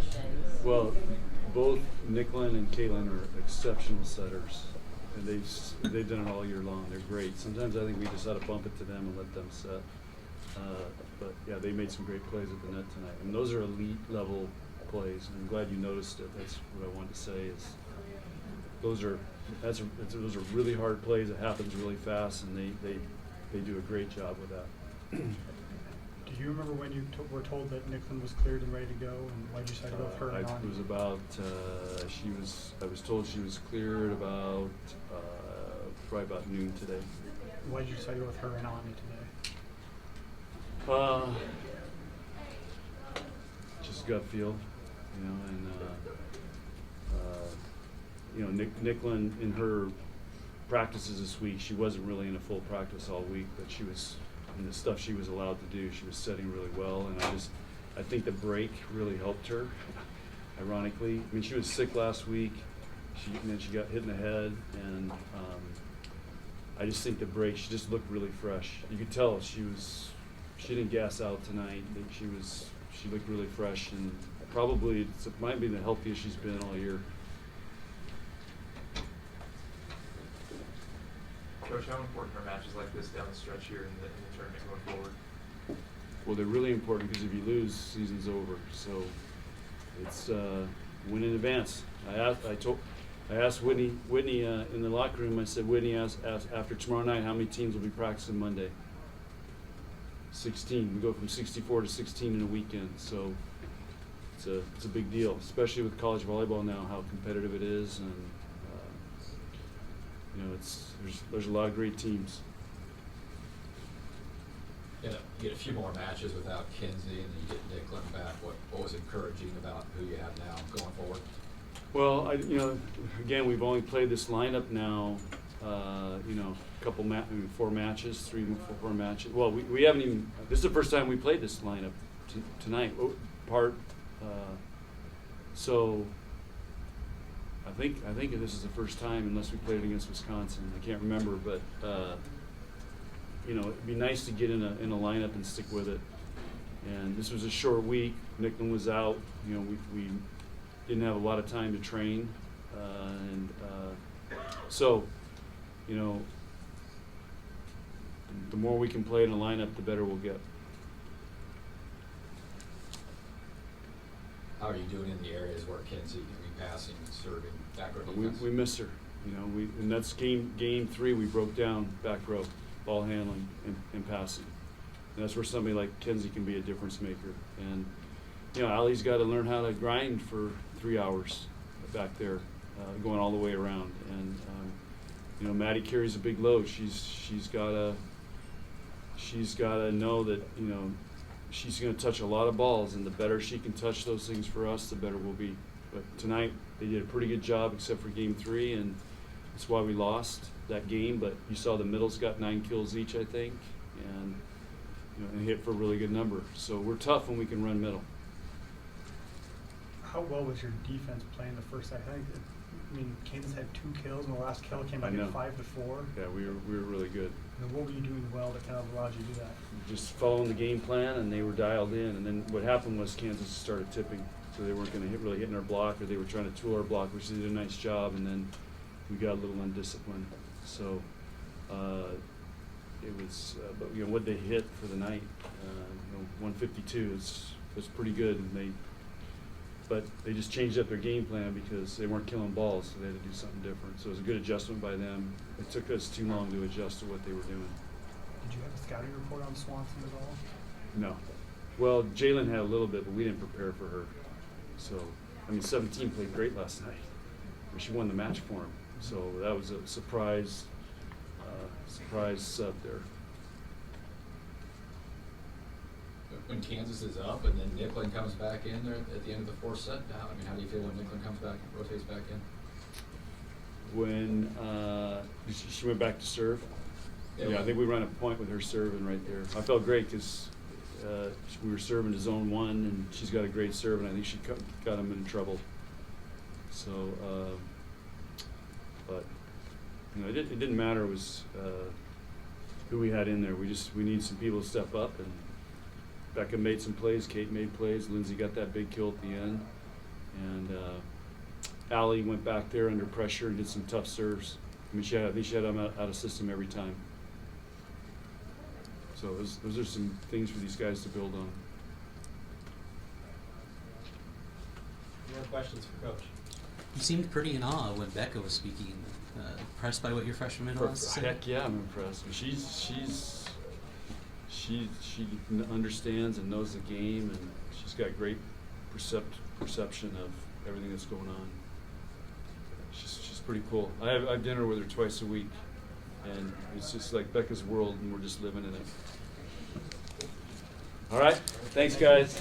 questions. Well, both Nicklin and Caitlin are exceptional setters, and they've done it all year long. They're great. Sometimes I think we just ought to bump it to them and let them set. But yeah, they made some great plays at the net tonight, and those are elite level plays. I'm glad you noticed it. That's what I wanted to say. Is those are really hard plays. It happens really fast, and they do a great job with that. Do you remember when you were told that Nicklin was cleared and ready to go, and why did you decide to go with her and It was about I was told she was cleared about probably about noon today. Why did you decide to go with her and Ani today? Just gut feel, and Nicklin in her practices this week, she wasn't really in a full practice all week, but she was in the stuff she was allowed to do. She was setting really well, and I think the break really helped her. Ironically, I mean, she was sick last week. Then she got hit in the head, and I just think the break. She just looked really fresh. You could tell she didn't gas out tonight. She looked really fresh, and probably it might be the healthiest she's been all year. Coach, how important are matches like this down the stretch here in the tournament going forward? Well, they're really important because if you lose, season's over. So it's win in advance. I asked Whitney in the locker room. I said, Whitney, asked after tomorrow night, how many teams will be practicing Monday? 16. We go from 64 to 16 in a weekend. So it's a big deal, especially with college volleyball now, how competitive it is, and there's a lot of great teams. You get a few more matches without Kinsey, and then you get Nicklin back. What was encouraging about who you have now going forward? Well, again, we've only played this lineup now, four matches, 3 or 4 matches. Well, we haven't even. This is the first time we played this lineup tonight. So I think this is the first time, unless we played against Wisconsin. I can't remember, but it'd be nice to get in a lineup and stick with it. And this was a short week. Nicklin was out. We didn't have a lot of time to train, so the more we can play in a lineup, the better we'll get. How are you doing in the areas where Kinsey can be passing, serving, back row defense? We miss her, and that's game 3. We broke down back row, ball handling and passing. And that's where somebody like Kinsey can be a difference maker. And Allie's got to learn how to grind for 3 hours back there, going all the way around. And Maddie carries a big load. She's got to know that she's going to touch a lot of balls, and the better she can touch those things for us, the better we'll be. But tonight they did a pretty good job, except for game 3, and that's why we lost that game. But you saw the middles got 9 kills each, I think, and and hit for a really good number. So we're tough when we can run middle. How well was your defense playing the first set? I mean, Kansas had 2 kills, and the last kill came back at 5-4. Yeah, we were really good. And what were you doing well that kind of allowed you to do that? Just following the game plan, and they were dialed in. And then what happened was Kansas started tipping, so they weren't going to really hit our block, or they were trying to tool our block, which they did a nice job. And then we got a little undisciplined. So it was, but what they hit for the night, 152 was pretty good, and but they just changed up their game plan because they weren't killing balls, so they had to do something different. So it was a good adjustment by them. It took us too long to adjust to what they were doing. Did you have a scouting report on Swanson at all? No. Well, Jalen had a little bit, but we didn't prepare for her. So, 17 played great last night. She won the match for him. So that was a surprise sub there. When Kansas is up and then Nicklin comes back in there at the end of the 4th set, how do you feel when Nicklin comes back, rotates back in? When she went back to serve? Yeah, I think we ran a point with her serving right there. I felt great because we were serving to zone 1, and she's got a great serve, and I think she got him in trouble. So, but it didn't matter. It was who we had in there. We need some people to step up, and Becca made some plays. Kate made plays. Lindsay got that big kill at the end. And Allie went back there under pressure and did some tough serves. I mean, she had them out of system every time. So those are some things for these guys to build on. Any more questions for Coach? You seemed pretty in awe when Becca was speaking. Impressed by what your freshman middle has to say? Heck yeah, I'm impressed. She understands and knows the game, and she's got great perception of everything that's going on. She's pretty cool. I have dinner with her twice a week, and it's just like Becca's world, and we're just living in it. All right, thanks guys.